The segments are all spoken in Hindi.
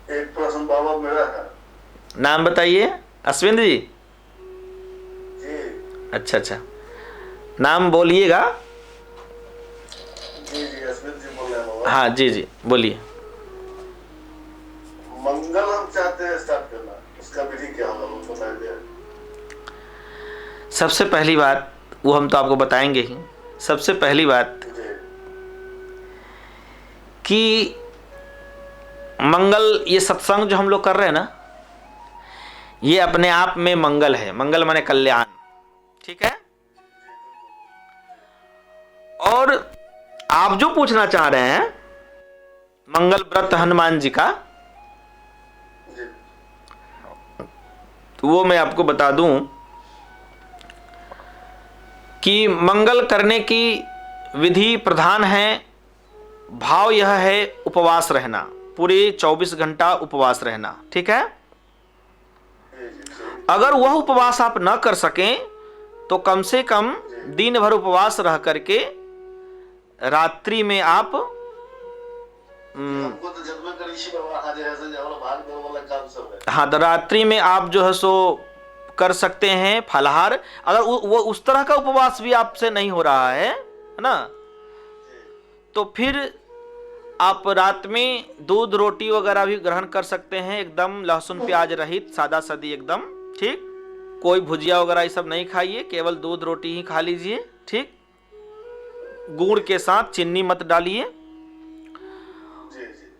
एक प्रश्न बाबा मेरा है। नाम बताइए। अश्विन जी। जी अच्छा अच्छा, नाम बोलिएगा। जी जी, अश्विन जी बोल रहे हैं बाबा। हाँ जी जी बोलिए। मंगल हम चाहते हैं स्टार्ट करना, उसका विधि क्या होगा वो बताइए। सबसे पहली बात, वो हम तो आपको बताएंगे ही। सबसे पहली बात जी कि मंगल, ये सत्संग जो हम लोग कर रहे हैं ना, ये अपने आप में मंगल है। मंगल माने कल्याण, ठीक है। और आप जो पूछना चाह रहे हैं मंगल व्रत हनुमान जी का, जी तो वो मैं आपको बता दूं कि मंगल करने की विधि प्रधान है। भाव यह है उपवास रहना, पूरे 24 घंटा उपवास रहना, ठीक है। जी जी जी अगर वह उपवास आप न कर सकें तो कम से कम दिन भर उपवास रह करके रात्रि में आप हमको तो जब में करी बाबा आज ऐसे जब भाग दो वाला काम सब है। हाँ, तो रात्रि में आप जो है सो कर सकते हैं फलाहार। अगर वो उस तरह का उपवास भी आपसे नहीं हो रहा है ना, तो फिर आप रात में दूध रोटी वगैरह भी ग्रहण कर सकते हैं, एकदम लहसुन प्याज रहित, सादा सादी एकदम, ठीक। कोई भुजिया वगैरह ये सब नहीं खाइए, केवल दूध रोटी ही खा लीजिए, ठीक। गुड़ के साथ चीनी मत डालिए। जी जी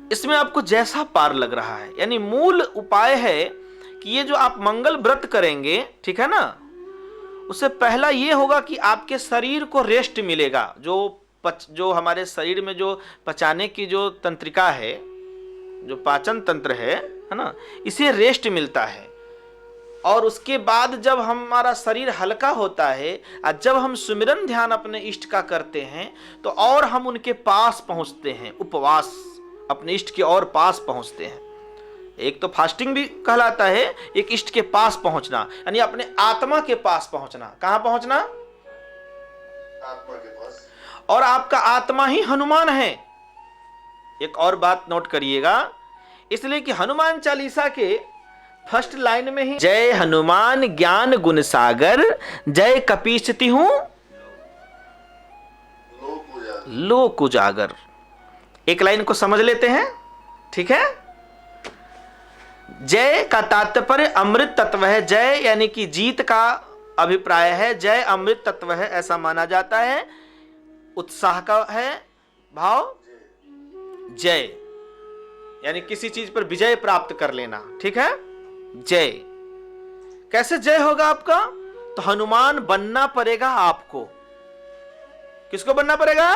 इसमें आपको जैसा पार लग रहा है, यानी मूल उपाय है कि ये जो आप मंगल व्रत करेंगे, ठीक है ना, उससे पहला ये होगा कि आपके शरीर को रेस्ट मिलेगा। जो हमारे शरीर में जो पचाने की जो तंत्रिका है, जो पाचन तंत्र है ना, इसे रेस्ट मिलता है। और उसके बाद जब हमारा शरीर हल्का होता है और जब हम सुमिरन ध्यान अपने इष्ट का करते हैं तो और हम उनके पास पहुंचते हैं। उपवास अपने इष्ट के और पास पहुंचते हैं। एक तो फास्टिंग भी कहलाता है, एक इष्ट के पास पहुंचना, यानी अपने आत्मा के पास पहुंचना। कहां पहुंचना? आत्मा के पास। और आपका आत्मा ही हनुमान है। एक और बात नोट करिएगा, इसलिए कि हनुमान चालीसा के फर्स्ट लाइन में ही जय हनुमान ज्ञान गुण सागर, जय कपीस तिहु लोक उजागर। एक लाइन को समझ लेते हैं, ठीक है। जय का तात्पर्य अमृत तत्व है। जय यानी कि जीत का अभिप्राय है। जय अमृत तत्व है ऐसा माना जाता है। उत्साह का है भाव। जय यानी किसी चीज पर विजय प्राप्त कर लेना, ठीक है। जय कैसे जय होगा आपका? तो हनुमान बनना पड़ेगा आपको। किसको बनना पड़ेगा?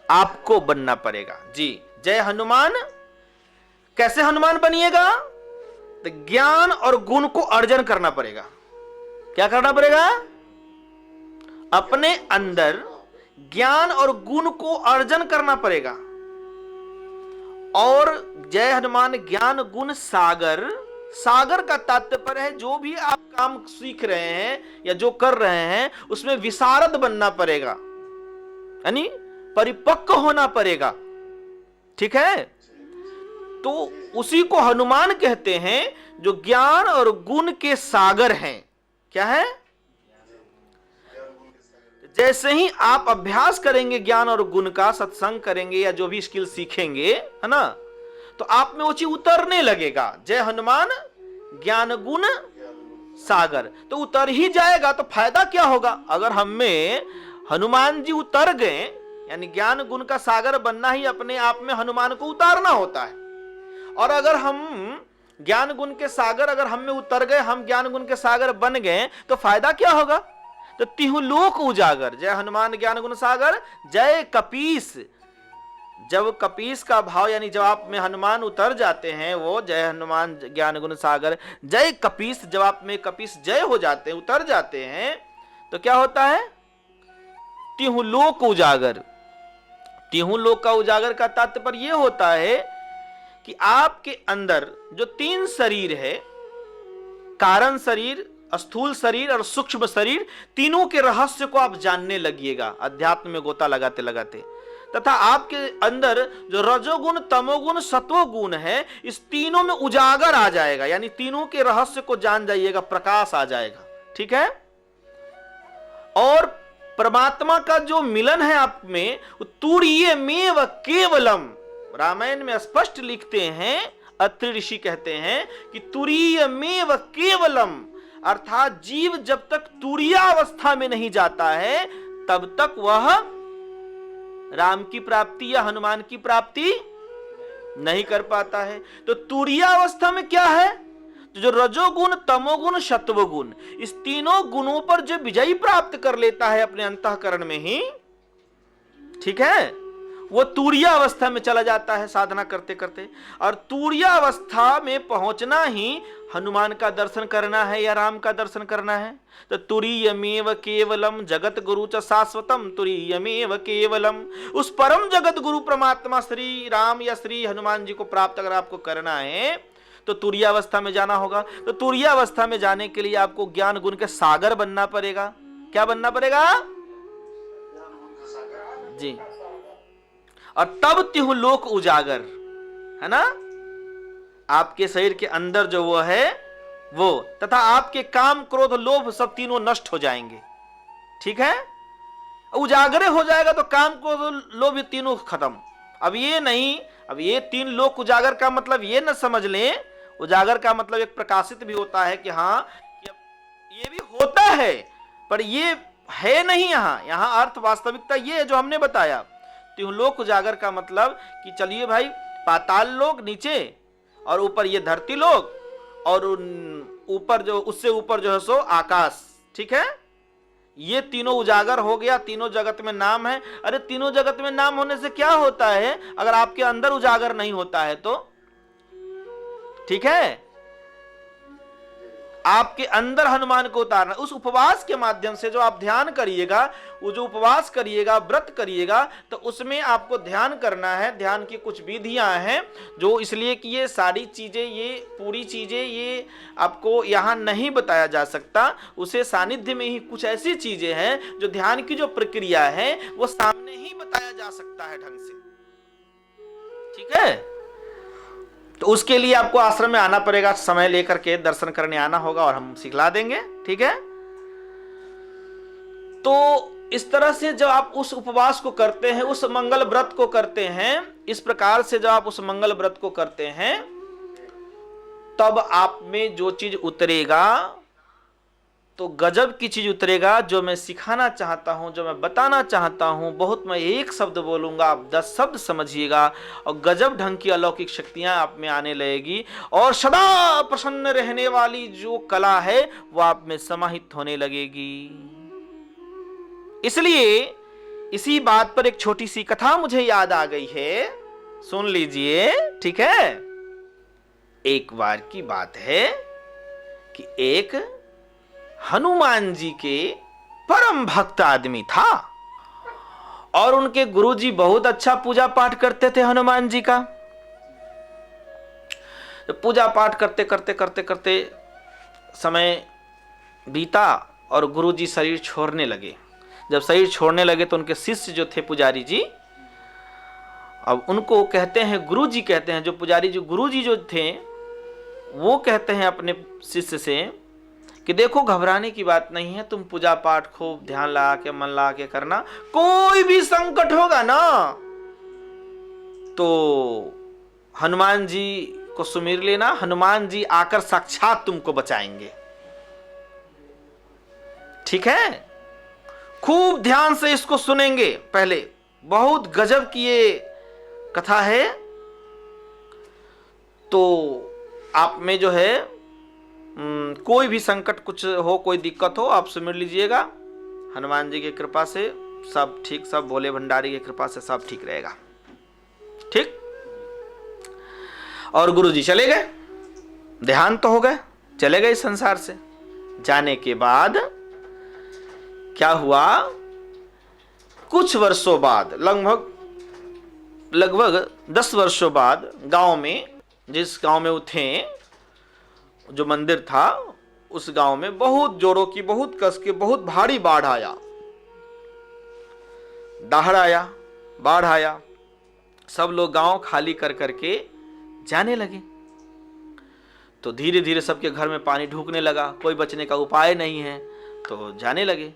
आपको बनना पड़ेगा जी। जय हनुमान। कैसे हनुमान बनिएगा? तो ज्ञान और गुण को अर्जन करना पड़ेगा। क्या करना पड़ेगा? अपने अंदर ज्ञान और गुण को अर्जन करना पड़ेगा। और जय हनुमान ज्ञान गुण सागर। सागर का तात्पर्य है जो भी आप काम सीख रहे हैं या जो कर रहे हैं उसमें विशारद बनना पड़ेगा, यानी परिपक्व होना पड़ेगा, ठीक है। तो उसी को हनुमान कहते हैं जो ज्ञान और गुण के सागर हैं। क्या है? जैसे ही आप अभ्यास करेंगे ज्ञान और गुण का, सत्संग करेंगे या जो भी स्किल सीखेंगे, है ना, तो आप में वो चीज उतरने लगेगा। जय हनुमान ज्ञान गुण सागर, तो उतर ही जाएगा। तो फायदा क्या होगा? अगर हम में हनुमान जी उतर गए, यानी ज्ञान गुण का सागर बनना ही अपने आप में हनुमान को उतारना होता है। और अगर हम ज्ञान गुण के सागर अगर हम में उतर गए, हम ज्ञान गुण के सागर बन गए, तो फायदा क्या होगा? तो तिहु लोक उजागर। जय हनुमान ज्ञान गुण सागर, जय कपीस। जब कपीस का भाव यानी जब आप में हनुमान उतर जाते हैं, वो जय हनुमान ज्ञान गुण सागर जय कपीस, जब आप में कपीस जय हो जाते हैं, उतर जाते हैं, तो क्या होता है? तिहु लोक उजागर। तिहु लोक का उजागर का तात्पर्य यह होता है कि आपके अंदर जो तीन शरीर है, कारण शरीर, स्थूल शरीर और सूक्ष्म शरीर, तीनों के रहस्य को आप जानने लगिएगा अध्यात्म में गोता लगाते लगाते। तथा आपके अंदर जो रजोगुण, तमोगुण, सत्वगुण है, इस तीनों में उजागर आ जाएगा, यानी तीनों के रहस्य को जान जाइएगा, प्रकाश आ जाएगा। ठीक है। और परमात्मा का जो मिलन है आप में, तुरीयमेव केवलम, रामायण में स्पष्ट लिखते हैं, अत्रि ऋषि कहते हैं कि तुरीयमेव केवलम, अर्थात जीव जब तक तुरीयावस्था में नहीं जाता है तब तक वह राम की प्राप्ति या हनुमान की प्राप्ति नहीं कर पाता है। तो तुरीयावस्था में क्या है? जो रजोगुण, तमोगुण, सत्वगुण, इस तीनों गुणों पर जो विजय प्राप्त कर लेता है अपने अंतःकरण में ही, ठीक है, वो तुरीयावस्था में चला जाता है साधना करते करते। और तुरीयावस्था में पहुंचना ही हनुमान का दर्शन करना है या राम का दर्शन करना है। तो तुरीयमेव केवलम जगत गुरु च शाश्वतम, तुरीयमेव केवलम, उस परम जगत गुरु परमात्मा श्री राम या श्री हनुमान जी को प्राप्त अगर आपको करना है तो तुरीयावस्था में जाना होगा। तो तुरीयावस्था में जाने के लिए आपको ज्ञान गुण के सागर बनना पड़ेगा। क्या बनना पड़ेगा जी? और तब त्यों लोक उजागर, है ना, आपके शरीर के अंदर जो वो है वो, तथा आपके काम, क्रोध, लोभ सब तीनों नष्ट हो जाएंगे। ठीक है। उजागर हो जाएगा तो काम, क्रोध, लोभ ये तीनों खत्म। अब ये नहीं, अब ये तीन लोक उजागर का मतलब ये न समझ लें, उजागर का मतलब एक प्रकाशित भी होता है कि हाँ ये भी होता है, पर ये है नहीं। यहाँ अर्थ वास्तविकता ये है जो हमने बताया। त्यों लोक उजागर का मतलब कि चलिए भाई, पाताल लोक नीचे और ऊपर ये धरती लोक, और ऊपर जो उससे ऊपर जो है सो आकाश। ठीक है। ये तीनों उजागर हो गया, तीनों जगत में नाम है। अरे तीनों जगत में नाम होने से क्या होता है अगर आपके अंदर उजागर नहीं होता है तो? ठीक है। आपके अंदर हनुमान को उतारना, उस उपवास के माध्यम से जो आप ध्यान करिएगा, वो जो उपवास करिएगा, व्रत करिएगा, तो उसमें आपको ध्यान करना है। ध्यान की कुछ विधियां हैं जो, इसलिए कि ये सारी चीजें, ये पूरी चीजें ये आपको यहाँ नहीं बताया जा सकता। उसे सानिध्य में ही कुछ ऐसी चीजें हैं जो ध्यान की जो प्रक्रिया है वो सामने ही बताया जा सकता है ढंग से। ठीक है। तो उसके लिए आपको आश्रम में आना पड़ेगा, समय लेकर के दर्शन करने आना होगा और हम सिखला देंगे। ठीक है। तो इस तरह से जब आप उस उपवास को करते हैं, उस मंगल व्रत को करते हैं, इस प्रकार से जब आप उस मंगल व्रत को करते हैं, तब आप में जो चीज उतरेगा तो गजब की चीज उतरेगा। जो मैं सिखाना चाहता हूं, जो मैं बताना चाहता हूं, बहुत मैं एक शब्द बोलूंगा, आप 10 शब्द समझिएगा, और गजब ढंग की अलौकिक शक्तियां आप में आने लगेगी, और सदा प्रसन्न रहने वाली जो कला है वो आप में समाहित होने लगेगी। इसलिए इसी बात पर एक छोटी सी कथा मुझे याद आ गई है, सुन लीजिए। ठीक है। एक बार की बात है कि एक हनुमान जी के परम भक्त आदमी था, और उनके गुरुजी बहुत अच्छा पूजा पाठ करते थे हनुमान जी का। तो पूजा पाठ करते करते करते करते समय बीता और गुरुजी शरीर छोड़ने लगे। जब शरीर छोड़ने लगे तो उनके शिष्य जो थे पुजारी जी, अब उनको कहते हैं गुरुजी, कहते हैं जो पुजारी जो गुरुजी जो थे वो कहते हैं अपने शिष्य से कि देखो घबराने की बात नहीं है, तुम पूजा पाठ खूब ध्यान लगा के, मन लगा के करना, कोई भी संकट होगा ना तो हनुमान जी को सुमिर लेना, हनुमान जी आकर साक्षात तुमको बचाएंगे। ठीक है। खूब ध्यान से इसको सुनेंगे। पहले बहुत गजब की ये कथा है। तो आप में जो है कोई भी संकट कुछ हो, कोई दिक्कत हो, आप सुमिर लीजिएगा। हनुमान जी की कृपा से सब ठीक, सब भोले भंडारी की कृपा से सब ठीक रहेगा। ठीक। और गुरुजी चले गए, देहांत तो हो गए, चले गए इस संसार से। जाने के बाद क्या हुआ, कुछ वर्षों बाद, लगभग 10 वर्षों बाद, गांव में, जिस गांव में वो थे, जो मंदिर था, उस गांव में बहुत जोरों की, बहुत कस के, बहुत भारी बाढ़ आया, दहाड़ आया, बाढ़ आया, सब लोग गांव खाली कर करके जाने लगे। तो धीरे धीरे सबके घर में पानी ढूकने लगा, कोई बचने का उपाय नहीं है, तो जाने लगे।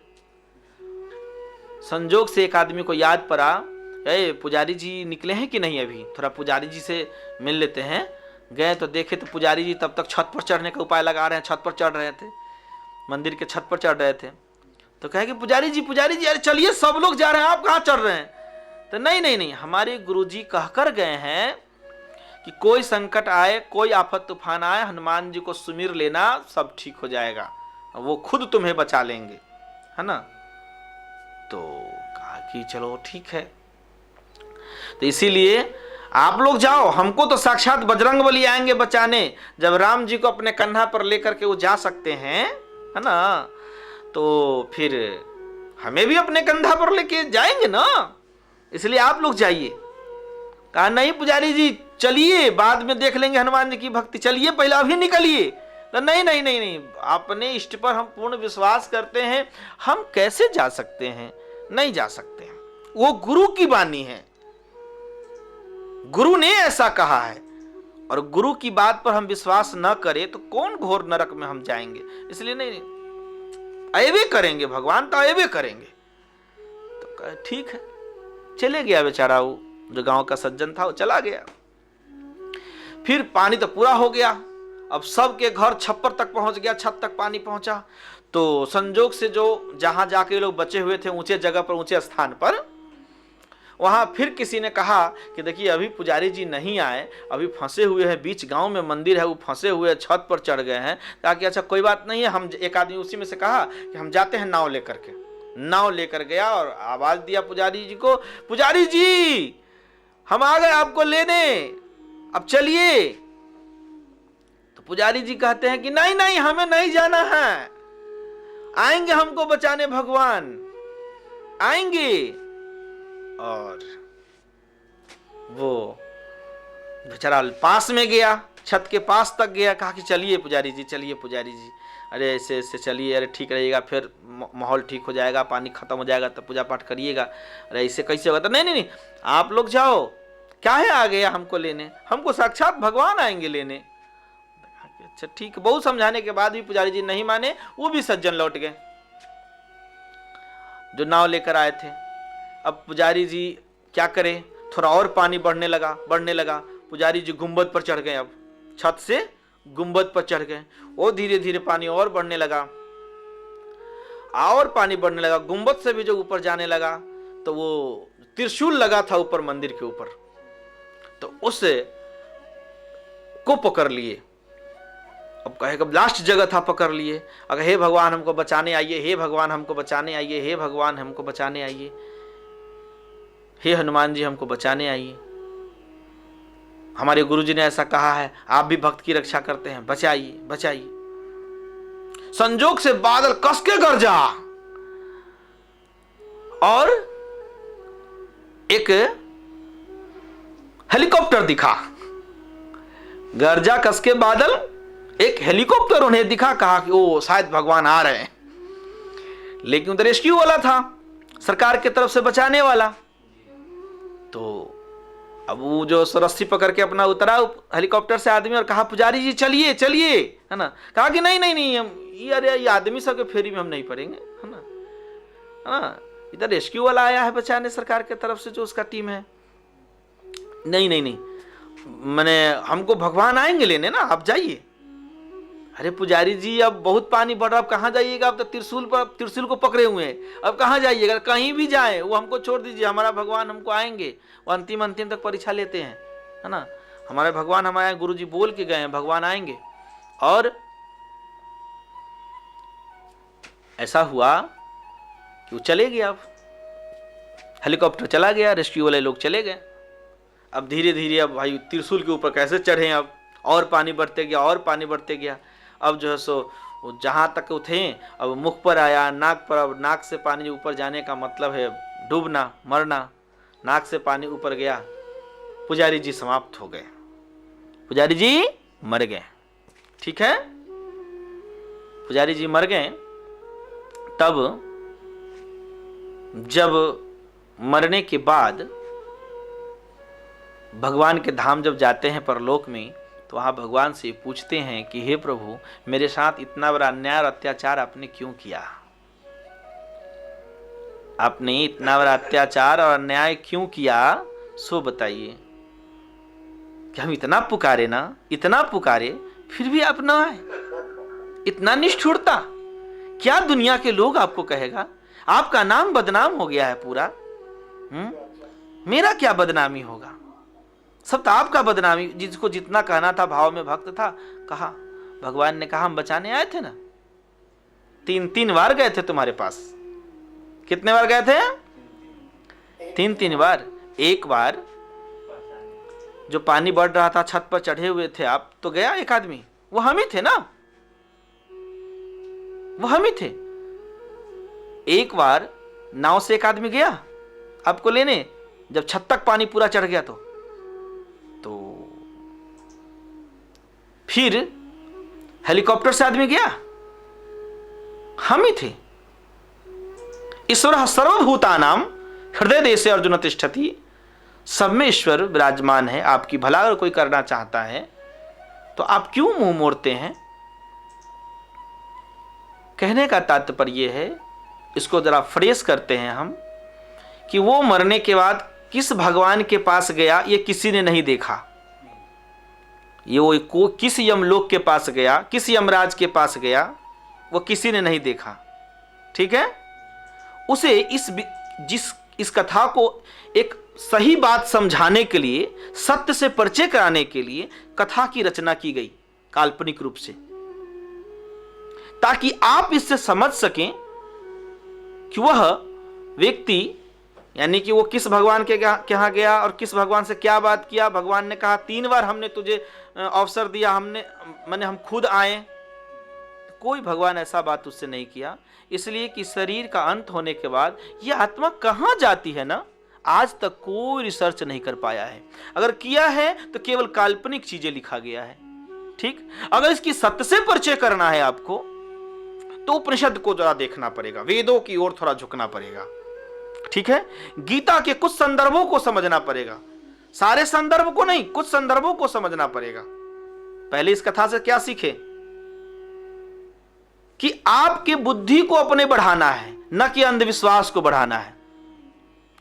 संजोग से एक आदमी को याद पड़ा, पुजारी जी निकले हैं कि नहीं, अभी थोड़ा पुजारी जी से मिल लेते हैं। गए तो देखे तो पुजारी जी तब तक छत पर चढ़ने का उपाय लगा रहे हैं, छत पर चढ़ रहे थे, मंदिर के छत पर चढ़ रहे थे। तो कहे कि पुजारी जी अरे चलिए, सब लोग जा रहे हैं, आप कहाँ चढ़ रहे हैं? तो नहीं, हमारे गुरुजी कहकर गए हैं कि कोई संकट आए, कोई आफत तूफान आए, हनुमान जी को सुमिर लेना, सब ठीक हो जाएगा, वो खुद तुम्हें बचा लेंगे, है ना। तो कहा कि चलो ठीक है। तो इसीलिए आप लोग जाओ, हमको तो साक्षात बजरंगबली आएंगे बचाने। जब राम जी को अपने कन्हा पर लेकर के वो जा सकते हैं, है ना, तो फिर हमें भी अपने कंधा पर लेके जाएंगे ना, इसलिए आप लोग जाइए। कहा नहीं पुजारी जी चलिए, बाद में देख लेंगे हनुमान जी की भक्ति, चलिए पहले अभी निकलिए। तो नहीं, अपने इष्ट पर हम पूर्ण विश्वास करते हैं, हम कैसे जा सकते हैं? नहीं जा सकते हैं, वो गुरु की वाणी है, गुरु ने ऐसा कहा है, और गुरु की बात पर हम विश्वास न करें तो कौन घोर नरक में हम जाएंगे। इसलिए नहीं, अयबे करेंगे, भगवान तो अयबे करेंगे। तो कहे ठीक है, चले गया बेचारा, वो जो गांव का सज्जन था वो चला गया। फिर पानी तो पूरा हो गया, अब सबके घर छप्पर तक पहुंच गया, छत तक पानी पहुंचा। तो संजोग से जो जहां जाके लोग बचे हुए थे ऊंचे जगह पर, ऊंचे स्थान पर, वहां फिर किसी ने कहा कि देखिए अभी पुजारी जी नहीं आए, अभी फंसे हुए हैं, बीच गांव में मंदिर है, वो फंसे हुए छत पर चढ़ गए हैं। कहा कि अच्छा कोई बात नहीं है, हम, एक आदमी उसी में से कहा कि हम जाते हैं नाव लेकर के। नाव लेकर गया और आवाज दिया पुजारी जी को, पुजारी जी हम आ गए आपको लेने, अब चलिए। तो पुजारी जी कहते हैं कि नहीं हमें नहीं जाना है, आएंगे हमको बचाने भगवान आएंगे। और वो बेचारा पास में गया, छत के पास तक गया, कहा कि चलिए पुजारी जी, अरे ऐसे ऐसे चलिए, अरे ठीक रहेगा, फिर माहौल ठीक हो जाएगा, पानी खत्म हो जाएगा तो पूजा पाठ करिएगा, अरे ऐसे कैसे होगा? तो नहीं आप लोग जाओ, क्या है आ गया हमको लेने, हमको साक्षात भगवान आएंगे लेने। अच्छा ठीक, बहुत समझाने के बाद भी पुजारी जी नहीं माने, वो भी सज्जन लौट गए जो नाव लेकर आए थे। अब पुजारी जी क्या करें, थोड़ा और पानी बढ़ने लगा, पुजारी जी गुंबद पर चढ़ गए, अब छत से गुंबद पर चढ़ गए, वो धीरे धीरे पानी और बढ़ने लगा, और पानी बढ़ने लगा, गुंबद से भी जो ऊपर जाने लगा तो वो त्रिशूल लगा था ऊपर मंदिर के ऊपर, तो उसे को पकड़ लिए। अब कहे कब लास्ट जगह था, पकड़ लिए, अगर हे भगवान हमको बचाने आइए, हे भगवान हमको बचाने आइए, हे भगवान हमको बचाने आइए, हे हनुमान जी हमको बचाने आइए, हमारे गुरुजी ने ऐसा कहा है, आप भी भक्त की रक्षा करते हैं, बचाइए बचाइए। संजोग से बादल कस के गरजा और एक हेलीकॉप्टर दिखा, गरजा कस के बादल, एक हेलीकॉप्टर उन्हें दिखा, कहा कि ओ शायद भगवान आ रहे हैं, लेकिन उधर रेस्क्यू वाला था, सरकार की तरफ से बचाने वाला। तो अब वो जो रस्सी पकड़ के अपना उतरा हेलीकॉप्टर से आदमी और कहा पुजारी जी चलिए चलिए, है ना। कहा कि नहीं ये आदमी सब के फेरी में हम नहीं पड़ेंगे, है ना, इधर रेस्क्यू वाला आया है बचाने सरकार की तरफ से, जो उसका टीम है। नहीं मैंने, हमको भगवान आएंगे लेने ना, आप जाइए। अरे पुजारी जी अब बहुत पानी बढ़ रहा, अब कहाँ जाइएगा, अब तो त्रिशूल को पकड़े हुए हैं, अब कहाँ जाइएगा, कहीं भी जाए वो हमको छोड़ दीजिए, हमारा भगवान हमको आएंगे, वो अंतिम तक परीक्षा लेते हैं, है ना, हमारे भगवान हमारे गुरुजी बोल के गए हैं भगवान आएंगे। और ऐसा हुआ कि वो चले गया, अब हेलीकॉप्टर चला गया, रेस्क्यू वाले लोग चले गए। अब धीरे धीरे अब भाई त्रिशूल के ऊपर कैसे चढ़े, अब और पानी बढ़ते गया, और पानी बढ़ते गया। अब जो है सो जहाँ तक थे, अब मुख पर आया, नाक पर, अब नाक से पानी ऊपर जाने का मतलब है डूबना मरना, नाक से पानी ऊपर गया, पुजारी जी समाप्त हो गए, पुजारी जी मर गए। ठीक है, पुजारी जी मर गए। तब जब मरने के बाद भगवान के धाम जब जाते हैं परलोक में, तो वहाँ भगवान से पूछते हैं कि हे प्रभु, मेरे साथ इतना बड़ा अन्याय और अत्याचार आपने क्यों किया? आपने इतना बड़ा अत्याचार और अन्याय क्यों किया, सो बताइए। कि हम इतना पुकारे ना, इतना पुकारे, फिर भी आप ना आए। इतना निष्ठुरता! क्या दुनिया के लोग आपको कहेगा? आपका नाम बदनाम हो गया है पूरा। मेरा क्या बदनामी होगा? सब तो आपका बदनामी। जिसको जितना कहना था, भाव में भक्त था, कहा। भगवान ने कहा हम बचाने आए थे ना। 3 बार गए थे तुम्हारे पास। कितने बार गए थे? 3 बार। एक बार जो पानी बढ़ रहा था, छत पर चढ़े हुए थे आप, तो गया एक आदमी, वो हम ही थे ना, वो हम ही थे। एक बार नाव से एक आदमी गया आपको लेने, जब छत तक पानी पूरा चढ़ गया तो फिर हेलीकॉप्टर से आदमी गया, हम ही थे। ईश्वर सर्वभूतानां हृदय देशे अर्जुन तिष्ठति। सब में ईश्वर विराजमान है। आपकी भला अगर कोई करना चाहता है तो आप क्यों मुंह मोड़ते हैं? कहने का तात्पर्य है, इसको जरा फ्रेश करते हैं हम, कि वो मरने के बाद किस भगवान के पास गया ये किसी ने नहीं देखा। ये वो किस यमलोक के पास गया, किस यमराज के पास गया, वो किसी ने नहीं देखा। ठीक है? उसे इस कथा को एक सही बात समझाने के लिए, सत्य से परिचय कराने के लिए कथा की रचना की गई काल्पनिक रूप से, ताकि आप इससे समझ सकें कि वह व्यक्ति, यानी कि वो किस भगवान के यहाँ गया और किस भगवान से क्या बात किया। भगवान ने कहा 3 बार हमने तुझे अवसर दिया, हम खुद आए। कोई भगवान ऐसा बात उससे नहीं किया, इसलिए कि शरीर का अंत होने के बाद यह आत्मा कहाँ जाती है ना, आज तक कोई रिसर्च नहीं कर पाया है। अगर किया है तो केवल काल्पनिक चीजें लिखा गया है। ठीक? अगर इसकी सत्य से परिचय करना है आपको, तो उपनिषद को जरा देखना पड़ेगा, वेदों की ओर थोड़ा झुकना पड़ेगा। ठीक है? गीता के कुछ संदर्भों को समझना पड़ेगा, सारे संदर्भ को नहीं, कुछ संदर्भों को समझना पड़ेगा। पहले इस कथा से क्या सीखे? कि आपके बुद्धि को अपने बढ़ाना है, न कि अंधविश्वास को बढ़ाना है।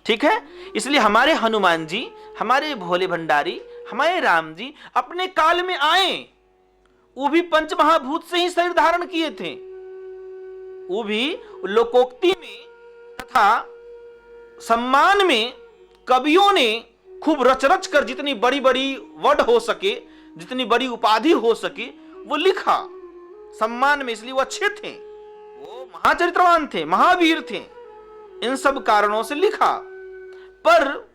ठीक है? इसलिए हमारे हनुमान जी, हमारे भोले भंडारी, हमारे राम जी अपने काल में आए, वो भी पंचमहाभूत से ही शरीर धारण किए थे। वो भी लोकोक्ति में तथा सम्मान में कवियों ने खूब रच रच कर जितनी बड़ी बड़ी वर्ड हो सके, जितनी बड़ी उपाधि हो सके, वो लिखा सम्मान में। इसलिए वो अच्छे थे, वो महाचरित्रवान थे, महावीर थे, इन सब कारणों से लिखा। पर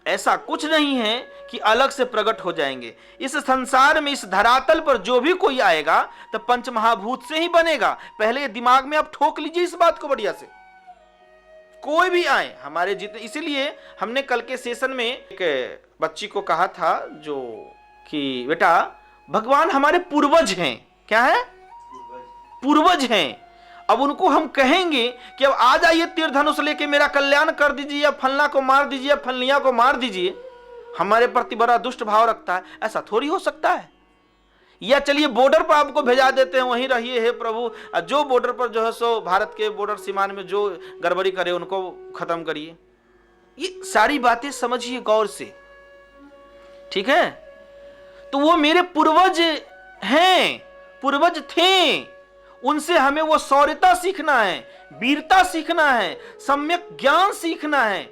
ऐसा कुछ नहीं है कि अलग से प्रकट हो जाएंगे। इस संसार में, इस धरातल पर जो भी कोई आएगा तो पंचमहाभूत से ही बनेगा। पहले दिमाग में आप ठोक लीजिए इस बात को बढ़िया से। कोई भी आए, हमारे जितने, इसीलिए हमने कल के सेशन में एक बच्ची को कहा था जो कि बेटा भगवान हमारे पूर्वज हैं। क्या है? पूर्वज हैं। अब उनको हम कहेंगे कि अब आ जाइए तीर धनुष लेके मेरा कल्याण कर दीजिए, या फलना को मार दीजिए, या फलनिया को मार दीजिए, हमारे प्रति बड़ा दुष्ट भाव रखता है, ऐसा थोड़ी हो सकता है। या चलिए बॉर्डर पर आपको भेजा देते हैं, वहीं रहिए हे प्रभु, जो बॉर्डर पर जो है सो भारत के बॉर्डर सीमान में जो गड़बड़ी करे उनको खत्म करिए। ये सारी बातें समझिए गौर से। ठीक है? तो वो मेरे पूर्वज हैं, पूर्वज थे, उनसे हमें वो शौर्यता सीखना है, वीरता सीखना है, सम्यक ज्ञान सीखना है।